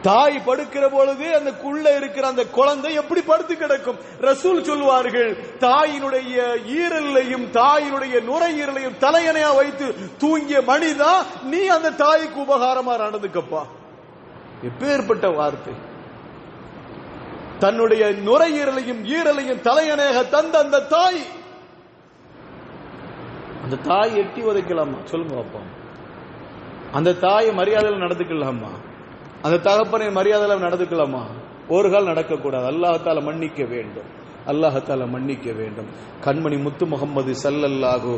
தாய் படுக்கிற பொழுது அந்த குள்ள இருக்கிற அந்த குழந்தை எப்படி படுத்து கிடக்கும்? ரசூல் சொல்வார்கள், தாயினுடைய ஈரலையும் தாயினுடைய நுரையீரலையும் தலையணையா வைத்து தூங்கிய மனிதா, நீ அந்த தாய்க்கு உபகாரமா நடந்துக்கப்பா. எப்பேற்பட்ட வார்த்தை! தன்னுடைய நுரையீரலையும் ஈரலையும் தலையணையாக தந்த அந்த தாய், அந்த தாய் எட்டி உதைக்கலாமா? சொல்லுங்க பாப்போம். அந்த தாயை மரியாதையில் நடந்துக்கலாமா? அந்த தகப்பனை மரியாதையில் நடந்துக்கலாமா? ஒரு கால் நடக்கக்கூடாது. அல்லாஹ் தஆலா மன்னிக்க வேண்டும், அல்லாஹ் தஆலா மன்னிக்க வேண்டும். கண்மணி முத்து முஹம்மது ஸல்லல்லாஹு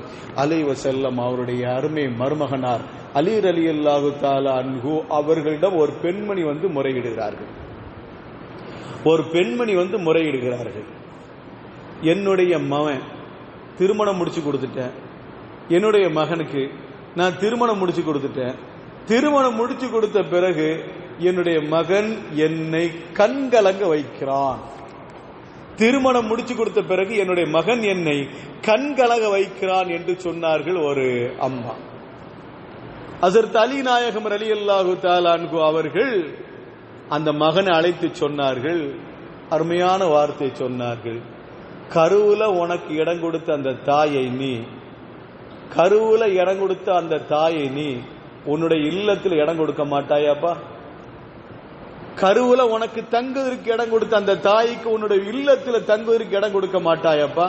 அலைஹி வஸல்லம் அவருடைய அருமை மருமகனார் அலி ரலியல்லாஹு தஆலா அன்ஹு அவர்களிடம் ஒரு பெண்மணி வந்து முறையிடுகிறார்கள். ஒரு பெண்மணி வந்து முறையிடுகிறார்கள், என்னுடைய மகன் திருமணம் முடிச்சு கொடுத்துட்டேன், என்னுடைய மகனுக்கு நான் திருமணம் முடிச்சு கொடுத்துட்டேன், திருமணம் முடிச்சு கொடுத்த பிறகு என்னுடைய மகன் என்னை கண்கலங்க வைக்கிறான். திருமணம் முடிச்சு கொடுத்த பிறகு என்னுடைய மகன் என்னை கண்கலங்க வைக்கிறான் என்று சொன்னார்கள் ஒரு அம்மா. ஹஜ்ரத் அலி நாயகம் ரலியல்லாஹு தஆலா அன்ஹு அவர்கள் அந்த மகனை அழைத்து சொன்னார்கள், அருமையான வார்த்தை சொன்னார்கள், கருவுல உனக்கு இடம் கொடுத்த அந்த தாயை நீ, கருவுல இடம் கொடுத்த அந்த தாயை நீ உன்னுடைய இல்லத்தில் இடம் கொடுக்க மாட்டாயாப்பா? கருவுல உனக்கு தங்குவதற்கு இடம் கொடுத்த அந்த தாய்க்கு உன்னுடைய இல்லத்தில் தங்குவதற்கு இடம் கொடுக்க மாட்டாயப்பா?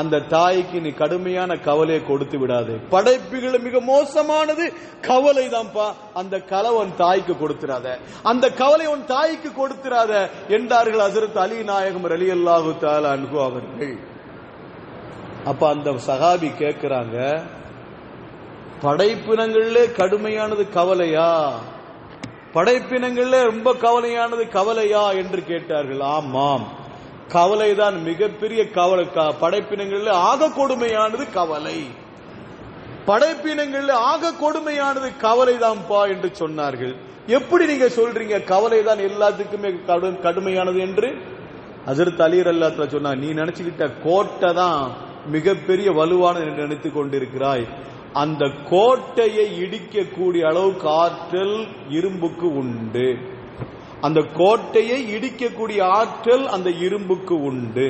அந்த தாய்க்கு நீ கடுமையான கவலையை கொடுத்து விடாது. படைப்புகள் மிக மோசமானது கவலை தான்ப்பா. அந்த கவலை உன் தாய்க்கு கொடுத்துறாத, அந்த கவலை உன் தாய்க்கு கொடுத்துறாத என்றார்கள் ஹஜ்ரத் அலி நாயகம் ரலியல்லாஹு தஆலா அன்ஹு அவர்கள். அப்ப அந்த சஹாபி கேட்கிறாங்க, படைப்பினங்கள்ல கடுமையானது கவலையா? படைப்பினங்கள்ல ரொம்ப கவலையானது கவலையா என்று கேட்டார்கள். ஆமாம், கவலைதான் மிகப்பெரிய கவலை. படைப்பினங்கள்ல ஆக கொடுமையானது கவலை, படைப்பினங்கள்ல ஆக கொடுமையானது கவலைதான்ப்பா என்று சொன்னார்கள். எப்படி நீங்க சொல்றீங்க கவலைதான் எல்லாத்துக்குமே கடுமையானது என்று? ஹஜ்ரத் அலி ரலியல்லாஹு அன்ஹு சொன்னார், நீ நினைச்சுக்கிட்ட கோட்டை தான் மிகப்பெரிய வலுவானது என்று நினைத்துக் கொண்டிருக்கிறாய். அந்த கோட்டையை இடிக்கக்கூடிய அளவுக்கு ஆற்றல் இரும்புக்கு உண்டு. அந்த கோட்டையை இடிக்கக்கூடிய ஆற்றல் அந்த இரும்புக்கு உண்டு.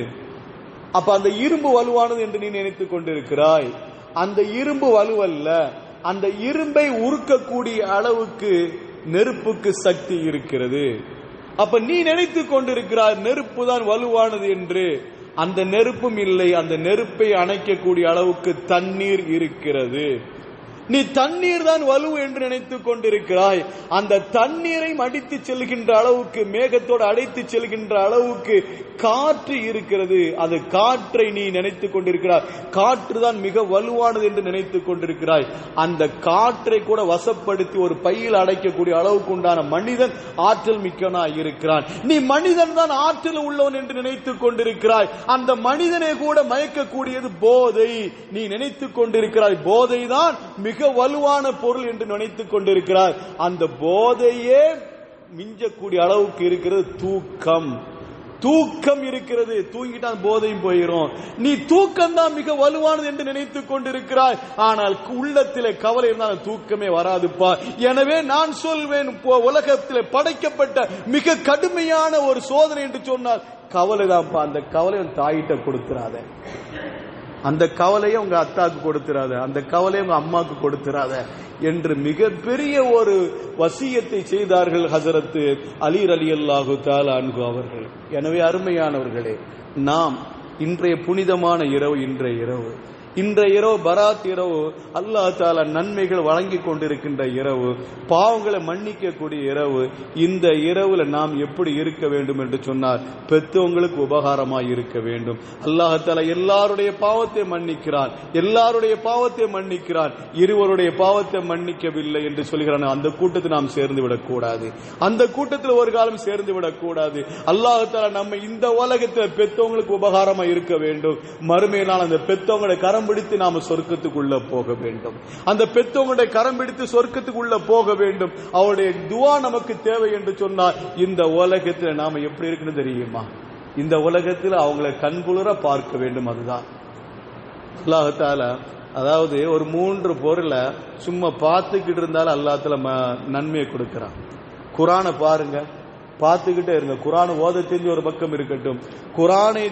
அப்ப அந்த இரும்பு வலுவானது என்று நீ நினைத்துக் கொண்டிருக்கிறாய். அந்த இரும்பு வலுவல்ல, அந்த இரும்பை உருக்கக்கூடிய அளவுக்கு நெருப்புக்கு சக்தி இருக்கிறது. அப்ப நீ நினைத்துக் கொண்டிருக்கிறாய் நெருப்பு தான் வலுவானது என்று. அந்த நெருப்பும் இல்லை, அந்த நெருப்பை அணைக்கக்கூடிய அளவுக்கு தண்ணீர் இருக்கிறது. நீ தண்ணீர் தான் வலு என்று நினைத்துக் கொண்டிருக்கிறாய். அந்த தண்ணீரை அடித்து செல்கின்ற அளவுக்கு, மேகத்தோடு அடைத்து செல்கின்ற அளவுக்கு காற்று இருக்கிறது. அது காற்றை நீ நினைத்துக் கொண்டிருக்கிறாய். காற்று தான் மிக வலுவானது என்று நினைத்துக் கொண்டிருக்கிறாய். அந்த காற்றை கூட வசப்படுத்தி ஒரு பையில் அடைக்கக்கூடிய அளவுக்கு உண்டான மனிதன் ஆற்றல் மிக்கவனாய் இருக்கிறான். நீ மனிதன் தான் ஆற்றல் உள்ளவன் என்று நினைத்துக் கொண்டிருக்கிறாய். அந்த மனிதனை கூட மயக்கக்கூடியது போதை. நீ நினைத்துக் கொண்டிருக்கிறாய் போதை தான் மிக வலுவான பொருள் என்று நினைத்துக் கொண்டிருக்கிறார். அந்த போதையே மிஞ்சக்கூடிய அளவுக்கு இருக்கிறது தூக்கம். தூக்கம் இருக்கிறது, தூங்கிட்டா போதையும் போயிடும். நீ தூக்கம் தான் மிக வலுவானது என்று நினைத்துக் கொண்டிருக்கிறாய். ஆனால் உள்ளத்திலே கவலை இருந்தால் தூக்கமே வராதுப்பா. எனவே நான் சொல்வேன், உலகத்திலே படைக்கப்பட்ட மிக கடுமையான ஒரு சோதனை என்று சொன்னால் கவலை தான்ப்பா. அந்த கவலை தாயிட்ட கொடுத்துறாத, அந்த கவலையை உங்க அத்தாக்கு கொடுத்துறாத, அந்த கவலையை உங்க அம்மாக்கு கொடுத்துறாத என்று மிகப்பெரிய ஒரு வசியத்தை செய்தார்கள் ஹஜரத் அலி ரலியல்லாஹு தஆலா அன்ஹு அவர்கள். எனவே அருமையானவர்களே, நாம் இன்றைய புனிதமான இரவு, இன்றைய இரவு பராத் இரவு, அல்லாஹ் தஆலா நன்மைகள் வழங்கி கொண்டிருக்கின்ற இரவு, பாவங்களை மன்னிக்கக்கூடிய இரவு. இந்த இரவுல நாம் எப்படி இருக்க வேண்டும் என்று சொன்னால், பெற்றவங்களுக்கு உபகாரமாய் இருக்க வேண்டும். அல்லாஹ் தஆலா எல்லாருடைய பாவத்தை மன்னிக்கிறான், இருவருடைய பாவத்தை மன்னிக்கவில்லை என்று சொல்கிறான். அந்த கூட்டத்தில் நாம் சேர்ந்து விடக்கூடாது, அந்த கூட்டத்தில் ஒரு காலம் சேர்ந்து விடக்கூடாது. அல்லாஹ் தஆலா நம்ம இந்த உலகத்தில் பெற்றவங்களுக்கு உபகாரமாய் இருக்க வேண்டும். மறுமையினால் அந்த பெற்றவங்களை கரம் பிடித்து நாம சொர்க்கத்துக்குள்ள போக வேண்டும். அந்த பெற்றவங்களுடைய கரம் பிடித்து சொர்க்கத்துக்குள்ள போக வேண்டும். அவருடைய துஆ நமக்கு தேவை என்று சொன்னால், இந்த உலகத்தில் நாம எப்படி இருக்குன்னு தெரியுமா? இந்த உலகத்தில் அவங்களை கண்குளிர பார்க்க வேண்டும். அதுதான் அல்லாஹ் தஆலா, அதாவது ஒரு 3 பொருளை சும்மா பார்த்துக்கிட்டு இருந்தாலும் அல்லாஹ் தஆலா நன்மையை கொடுக்கிறான். குர்ஆனை பாருங்க, பார்த்துக்கிட்டே இருங்க. குர்ஆன் ஓத தெரிஞ்ச ஒரு பக்கம் இருக்கட்டும், குர்ஆனை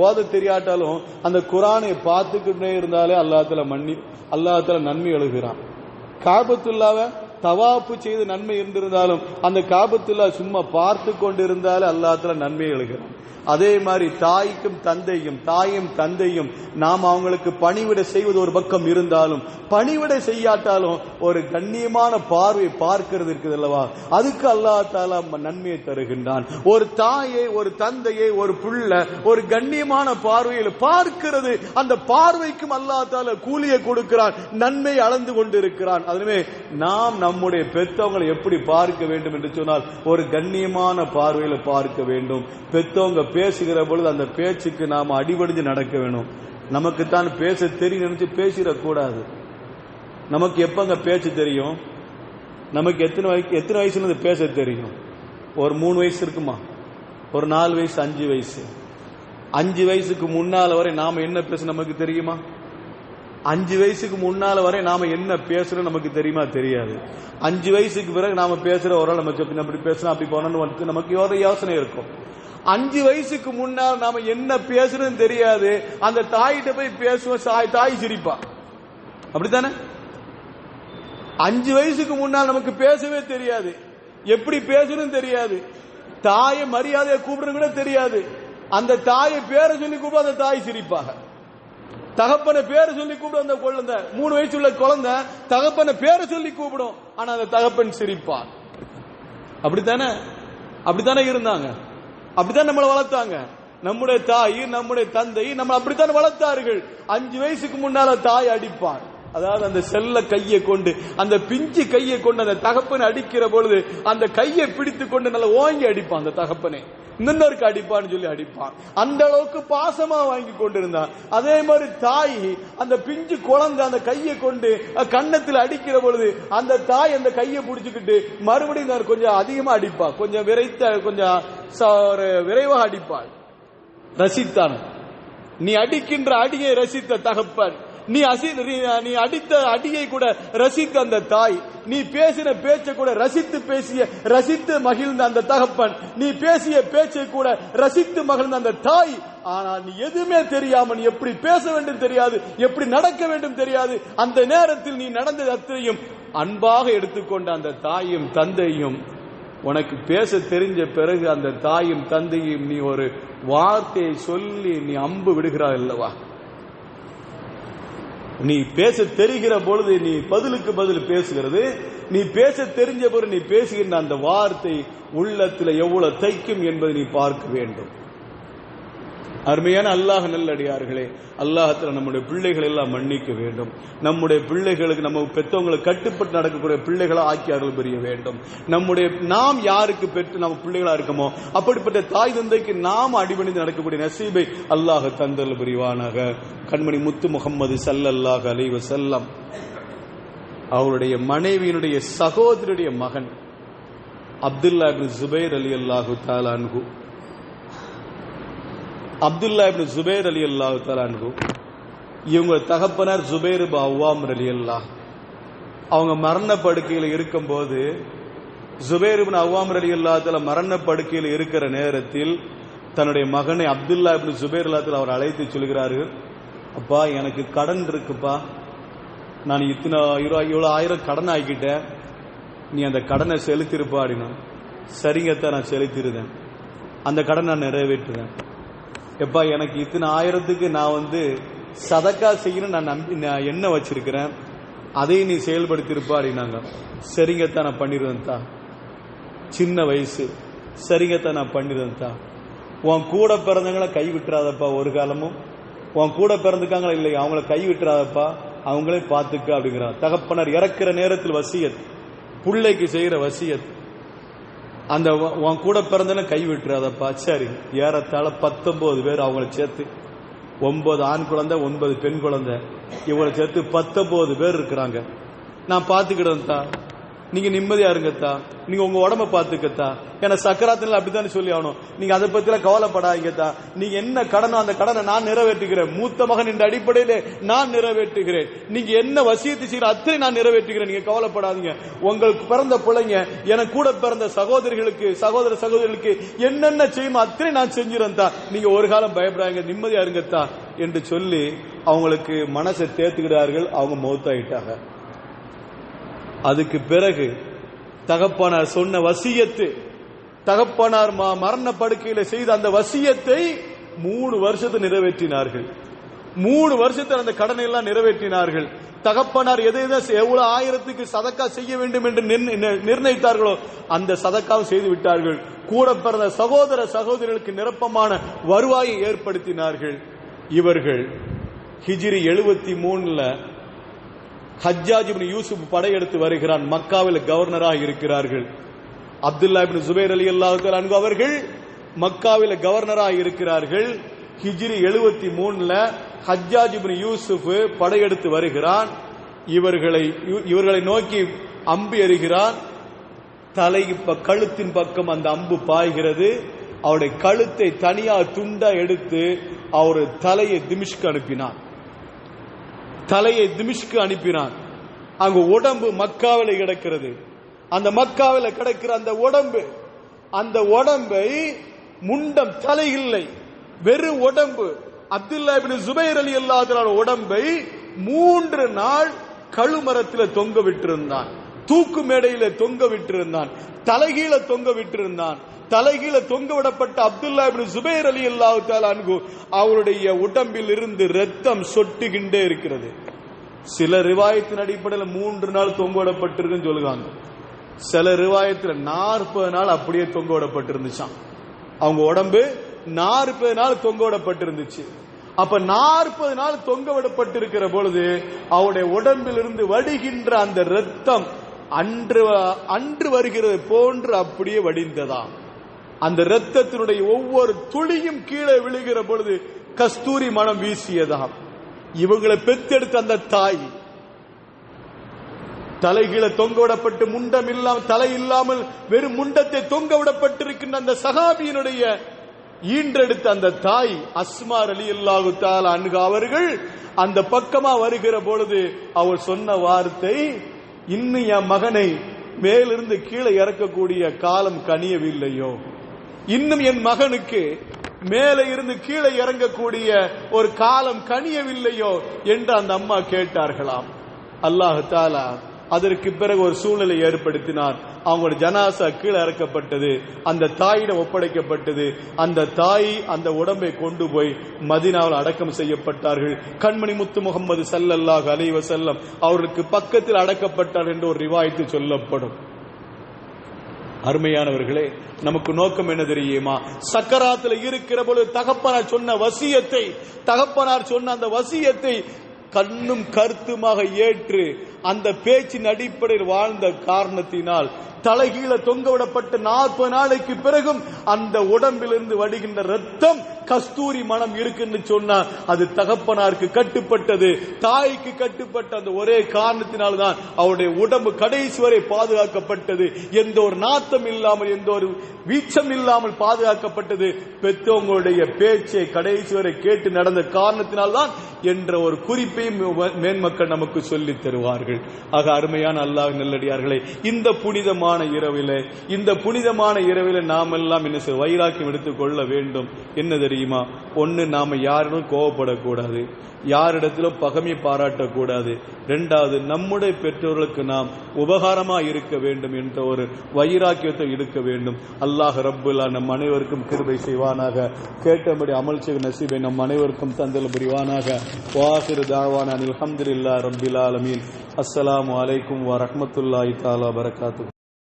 ஓத தெரியாட்டாலும் அந்த குர்ஆனை பார்த்துக்கிட்டே இருந்தாலே அல்லாஹ் தஆலா நன்மை எழுதுகிறான். காபத்துல்லாவை தவாப்பு செய்து நன்மை இருந்திருந்தாலும் அந்த காபத்துல்லா சும்மா பார்த்து கொண்டிருந்தாலே அல்லாஹ் தஆலா நன்மை எழுதுகிறான். அதே மாதிரி தாயும் தந்தையும் நாம் அவங்களுக்கு பணிவிடை செய்வது ஒரு பக்கம் இருந்தாலும், பணிவிடை செய்யாட்டாலும் ஒரு கண்ணியமான பார்வை பார்க்கிறது இருக்குது அல்லவா, அதுக்கு அல்லாஹ் தஆலா நன்மையை தருகின்றான். ஒரு தாயை, ஒரு தந்தையை, ஒரு பிள்ளை ஒரு கண்ணியமான பார்வையில் பார்க்கிறது, அந்த பார்வைக்கும் அல்லாஹ் தஆலா கூலியை கொடுக்கிறான், நன்மை அளந்து கொண்டிருக்கிறான். அதுவே நாம் நம்முடைய பெற்றவங்களை எப்படி பார்க்க வேண்டும் என்று சொன்னால், ஒரு கண்ணியமான பார்வையில் பார்க்க வேண்டும். பெற்றவங்க பேசுகிற பொழுது அந்த பேச்சுக்கு நாம் அடிபடிஞ்சு நடக்க வேணும். நமக்கு தான் பேச தெரியும் நினைச்சு பேசிடக்கூடாது. நமக்கு எப்பங்க பேச்சு தெரியும்? நமக்கு எத்தனை வயசுல பேச தெரியும்? ஒரு 3 வயசு இருக்குமா? ஒரு 4 வயசு, 5 வயசு. 5 வயசுக்கு முன்னால வரை நாம என்ன பேச நமக்கு தெரியுமா? 5 வயசுக்கு முன்னால வரை நாம என்ன பேசுறோம் நமக்கு தெரியுமா? தெரியாது. 5 வயசுக்கு பிறகு நாம பேசுற ஒரு ஆள் நம்ம அப்படி பேசணும், அப்படி போனோம்னு நமக்கு ஒரு யோசனை இருக்கும். 5 வயசுக்கு முன்னால் நாம என்ன பேசுறோம் தெரியாது. அந்த தாயிட்ட போய் பேசுவோம், தாய் சிரிப்பா, அப்படித்தானே? 5 வயசுக்கு முன்னால் நமக்கு பேசவே தெரியாது, எப்படி பேசணும் தெரியாது, தாயை மரியாதையை கூப்பிடுறது கூட தெரியாது. அந்த தாயை பேரை சொல்லி கூப்பிட அந்த தாய் சிரிப்பாக, தகப்பனை பேரை சொல்லி கூப்பிடும். அந்த குழந்தை 3 வயசு உள்ள குழந்தை தகப்பனை பேரை சொல்லி கூப்பிடும், ஆனா அந்த தகப்பன் சிரிப்பான். அப்படித்தானே இருந்தாங்க, அப்படித்தான் நம்மளை வளர்த்தாங்க. நம்முடைய தாய், நம்முடைய தந்தை நம்ம அப்படித்தான் வளர்த்தார்கள். 5 வயசுக்கு முன்னால தாய் அடிப்பான். அதாவது அந்த செல்ல கையை கொண்டு, அந்த பிஞ்சு கையை கொண்டு அந்த தகப்பனை அடிக்கிற பொழுது அந்த கையை பிடித்து கொண்டு நல்லா ஓங்கி அடிப்பான். அந்த தகப்பனை இன்னொருக்கு அடிப்பான்னு சொல்லி அடிப்பான். அந்த அளவுக்கு பாசமா வாங்கி கொண்டிருந்தான். அதே மாதிரி தாய் அந்த பிஞ்சு குழந்தை அந்த கையை கொண்டு கன்னத்தில் அடிக்கிற பொழுது அந்த தாய் அந்த கையை பிடிச்சுக்கிட்டு மறுபடியும் கொஞ்சம் அதிகமா அடிப்பா, கொஞ்சம் விரைவாக அடிப்பாள். ரசித்தான். நீ அடிக்கின்ற அடியை ரசித்த தகப்பன், நீ அடித்த அடியை கூட ரசித்த அந்த தாய், நீ பேசின பேச்சை கூட ரசித்து மகிழ்ந்த அந்த தகப்பன், நீ பேசிய பேச்சை கூட ரசித்து மகிழ்ந்த அந்த தாய். ஆனால் நீ எதுவுமே தெரியாம, நீ எப்படி பேச வேண்டும் தெரியாது, எப்படி நடக்க வேண்டும் தெரியாது. அந்த நேரத்தில் நீ நடந்தது அத்தனையும் அன்பாக எடுத்துக்கொண்ட அந்த தாயும் தந்தையும் உனக்கு பேச தெரிஞ்ச பிறகு அந்த தாயும் தந்தையும் நீ ஒரு வார்த்தையை சொல்லி நீ அம்பு விடுகிறாய் அல்லவா? நீ பேச தெரிகிற பொழுது நீ பதிலுக்கு பதில் பேசுகிறது, நீ பேச தெரிஞ்ச பொழுது நீ பேசுகின்ற அந்த வார்த்தை உள்ளத்தில் எவ்வளவு தைக்கும் என்பதை நீ பார்க்க வேண்டும். அருமையான அல்லாஹ் நல்லடியார்களே, அல்லாஹ்ல நம்முடைய பிள்ளைகள் எல்லாம் மன்னிக்க வேண்டும். நம்முடைய பிள்ளைகளுக்கு, நம்ம பெற்றவங்களுக்கு கட்டுப்பட்டு நடக்கக்கூடிய பிள்ளைகளை ஆக்கி அருள் புரிய வேண்டும். நாம் யாருக்கு பெற்று நம்ம பிள்ளைகளா இருக்கமோ அப்படிப்பட்ட தாய் தந்தைக்கு நாம் அடிபணிந்து நடக்கக்கூடிய நசீபை அல்லாஹ் தந்தல் புரிவானாக. கண்மணி முத்து முகம்மது ஸல்லல்லாஹு அலைஹி வஸல்லம் அவருடைய மனைவியினுடைய சகோதரருடைய மகன் அப்துல்லா இப்னு ஜுபைர் ரலியல்லாஹு தஆலா அன்ஹு அப்துல்லா இப்னு ஜுபைர் ரலியல்லாஹு தஆலா அன்ஹு, இவங்க தகப்பனார் ஜுபைர் இப்னு அவ்வாம் ரலியல்லாஹு, அவங்க மரண படுக்கையில் இருக்கும்போது ஜுபைர் இப்னு அவ்வாம் ரலியல்லாஹு தஆலா மரண படுக்கையில் இருக்கிற நேரத்தில் தன்னுடைய மகனை அப்துல்லா இப்னு ஜுபைர் ரலியல்லாஹு தஆலா அவர் அழைத்து சொல்கிறார்கள், அப்பா எனக்கு கடன் இருக்குப்பா, நான் இவ்வளோ 1000 கடன் ஆகிக்கிட்டேன், நீ அந்த கடனை செலுத்திருப்பா அப்படின்னா. சரிங்கத்தான், நான் செலுத்திருந்தேன், அந்த கடன் நான் நிறைவேற்றுறேன். எப்பா எனக்கு 1000க்கு நான் சதக்கா செய்யணும் நான் என்ன வச்சிருக்கிறேன், அதையும் நீ செயல்படுத்திருப்பா அப்படின்னாங்க. சரிங்கத்தான் நான் பண்ணிடுவேன் தான், சின்ன வயசு, சரிங்கத்தான் நான் பண்ணிடுவேன் தான். உன் கூட பிறந்தவங்களை கை விட்டுறாதப்பா, ஒரு காலமும் உன் கூட பிறந்துக்காங்களா இல்லையா அவங்கள கை விட்டுறாதப்பா, அவங்களே பார்த்துக்க அப்படிங்கிறார். தகப்பனார் இறக்குற நேரத்தில் வசியத், பிள்ளைக்கு செய்யற வசியத், அந்த உன் கூட பிறந்தன கை விட்டுறாதப்பா. சரி, ஏறத்தாழ 19 பேர், அவங்கள சேர்த்து 9 ஆண் குழந்தை 9 பெண் குழந்தை, இவங்களை சேர்த்து 19 பேர் இருக்கிறாங்க. நான் பார்த்துக்கிட்டேன் தான், நீங்க நிம்மதியா இருங்கத்தா, நீங்க உங்க உடம்ப பாத்துக்கத்தா, ஏன்னா சக்கராத்துல அப்படித்தானே சொல்லி ஆகணும், நீங்க அதை பத்தி எல்லாம் கவலைப்படாதீங்கத்தா, நீங்க என்ன கடனோ அந்த கடனை நான் நிறைவேற்றுகிறேன், மூத்த மகன் என்ற அடிப்படையில நான் நிறைவேற்றுகிறேன், நீங்க என்ன வசியத்தை செய்யற அத்தனை நான் நிறைவேற்றுகிறேன், நீங்க கவலைப்படாதீங்க. உங்களுக்கு பிறந்த பிள்ளைங்க, எனக்கு கூட பிறந்த சகோதரிகளுக்கு சகோதரர்களுக்கு என்னென்ன செய்யணும் அத்தனை நான் செஞ்சிருந்தா, நீங்க ஒரு காலம் பயப்படாதீங்க, நிம்மதியா இருங்கத்தா என்று சொல்லி அவங்களுக்கு மனசை தேர்த்துக்கிறார்கள். அவங்க மௌத்தாயிட்டாங்க. அதுக்கு பிறகு தகப்பனார் சொன்ன வசியத்து, தகப்பனார் மரண படுக்கையில செய்த அந்த வசியத்தை 3 வருஷத்தை நிறைவேற்றினார்கள். 3 வருஷத்தில் அந்த கடனை எல்லாம் நிறைவேற்றினார்கள். தகப்பனார் எவ்வளவு 1000க்கு சதக்கா செய்ய வேண்டும் என்று நிர்ணயித்தார்களோ அந்த சதக்காவை செய்து விட்டார்கள். கூட பிறந்த சகோதரர்களுக்கு நிரப்பமான வருவாயை ஏற்படுத்தினார்கள். இவர்கள் ஹிஜ்ரி 73ல ஹஜ்ஜாஜ் இப்னு யூசுப் படையெடுத்து வருகிறான். மக்காவில் கவர்னராக இருக்கிறார்கள். அப்துல்லா இப்னு ஜுபைர் ரலியல்லாஹு தஆலா அன்ஹு அவர்கள் மக்காவில் கவர்னராக இருக்கிறார்கள். ஹிஜ்ரி 73ல ஹஜ்ஜாஜ் இப்னு யூசுப் படையெடுத்து வருகிறான். இவர்களை நோக்கி அம்பு எறிகிறான். கழுத்தின் பக்கம் அந்த அம்பு பாய்கிறது. அவருடைய கழுத்தை தனியா துண்டா எடுத்து அவர் தலையை திமிஷ்கு அனுப்பினான். அங்கு உடம்பு மக்காவில் கிடக்கிறது. அந்த மக்காவில் கிடக்கிற அந்த உடம்பை முண்டம் தலை இல்லை, வெறும் உடம்பு. அப்துல்லா இப்னு ஜுபைர் ரலியல்லாஹு தஆலா உடம்பை 3 நாள் கழுமரத்தில் தொங்க விட்டிருந்தான், தூக்கு மேடையில தொங்க விட்டிருந்தான், தலைகீழ தொங்க விட்டிருந்தான். தலைகீழ தொங்க விடப்பட்ட அப்துல்லா இப்னு ஜுபைர் ரலியல்லாஹு தஆலா அன்ஹு அவருடைய உடம்பில் இருந்து ரத்தம் சொட்டுகின்றே இருக்கிறது. சில ரிவாயத்தின் அடிப்படையில் 3 நாள் தொங்க விடப்பட்டிருக்குன்னு சொல்லுவாங்க. சில ரிவாயத்தில் 40 நாள் அப்படியே தொங்க விடப்பட்டிருந்துச்சான். அவங்க உடம்பு 40 நாள் தொங்க விடப்பட்டிருந்துச்சு. அப்ப 40 நாள் தொங்க விடப்பட்டிருக்கிற பொழுது அவருடைய உடம்பில் இருந்து வடிகின்ற அந்த ரத்தம் அன்று வருகிறது போன்று அப்படியே வடிந்ததாம். அந்த ரத்தத்தினுடைய ஒவ்வொரு துளியும் கீழே விழுகிற பொழுது கஸ்தூரி மனம் வீசியதாம். இவங்களை பெத்தெடுத்த அந்த தாய் தலைகீழ தொங்க விடப்பட்டு முண்டம் இல்லாமல், தலை இல்லாமல் வெறும் முண்டத்தை தொங்க விடப்பட்டிருக்கின்ற அந்த சஹாபியினுடைய ஈன்றெடுத்த அந்த தாய் அஸ்மா ரலியல்லாஹு தஆலா அன்ஹா அவர்கள் அந்த பக்கமா வருகிற பொழுது அவர் சொன்ன வார்த்தை, இன்னும் என் மகனை மேலிருந்து கீழே இறக்கக்கூடிய காலம் கனியவில்லையோ, இன்னும் என் மகனுக்கு மேலே இருந்து கீழே இறங்கக்கூடிய ஒரு காலம் கனியவில்லையோ என்று அந்த அம்மா கேட்டார்களாம். அல்லாஹ் தஆலா அதற்கு பிறகு ஒரு சூழ்நிலை ஏற்படுத்தினார். அவங்களோட ஜனாசா கீழே இறக்கப்பட்டது, அந்த தாயிடம் ஒப்படைக்கப்பட்டது. அந்த தாய் அந்த உடம்பை கொண்டு போய் மதீனாவில் அடக்கம் செய்யப்பட்டார்கள். கண்மணி முத்து முகமது ஸல்லல்லாஹு அலைஹி வஸல்லம் அவர்களுக்கு பக்கத்தில் அடக்கப்பட்டார் என்று ஒரு ரிவாயத்து சொல்லப்படும். அருமையானவர்களே, நமக்கு நோக்கம் என்ன தெரியுமா? சக்கராத்தில் இருக்கிற பொழுது தகப்பனார் சொன்ன அந்த வசியத்தை கண்ணும் கருத்துமாக ஏற்று அந்த பேச்சின் அடிப்படையில் வாழ்ந்த காரணத்தினால் தலைகீழ தொங்கவிடப்பட்ட 40 நாளைக்கு பிறகும் அந்த உடம்பிலிருந்து வடிகின்ற ரத்தம் கஸ்தூரி மனம் இருக்குன்னு சொன்னா அது தகப்பனாருக்கு கட்டுப்பட்டது, தாய்க்கு கட்டுப்பட்ட அந்த ஒரே காரணத்தினால்தான் அவருடைய உடம்பு கடைசி வரை பாதுகாக்கப்பட்டது. எந்த ஒரு நாத்தம் இல்லாமல், எந்த ஒரு வீச்சம் இல்லாமல் பாதுகாக்கப்பட்டது. பெற்றவங்களுடைய பேச்சை கடைசி வரை கேட்டு நடந்த காரணத்தினால்தான் என்ற ஒரு குறிப்பையும் மேன்மக்கள் நமக்கு சொல்லித் தருவார்கள். ஆக அருமையான அல்லாஹ் நல்லடியார்களே, இந்த புனிதமான இரவிலே நாம் எல்லாம் என்ன வைராக்கியம் எடுத்துக் கொள்ள வேண்டும். என்ன தெரியுமா? ஒன்னு, நாம யாரும் கோவப்படக்கூடாது, யாரிடத்திலும் பகைமை பாராட்டக்கூடாது. 2வது, நம்முடைய பெற்றோர்களுக்கு நாம் உபகாரமா இருக்க வேண்டும் என்ற ஒரு வைராக்கியத்தை எடுக்க வேண்டும். அல்லாஹ் ரப்புல் நம் அனைவருக்கும் கிருபை செய்வானாக. கேட்டபடி அமல் செய்யும் நசீபை நம் அனைவருக்கும் தந்தல் புரிவானாக. வாஹிரு தாவானா அல்ஹம்துலில்லாஹி ரப்பில் ஆலமீன். அஸ்ஸலாமு அலைக்கும் வரஹ்மத்துல்லாஹி தஆலா வபரகாத்துஹு.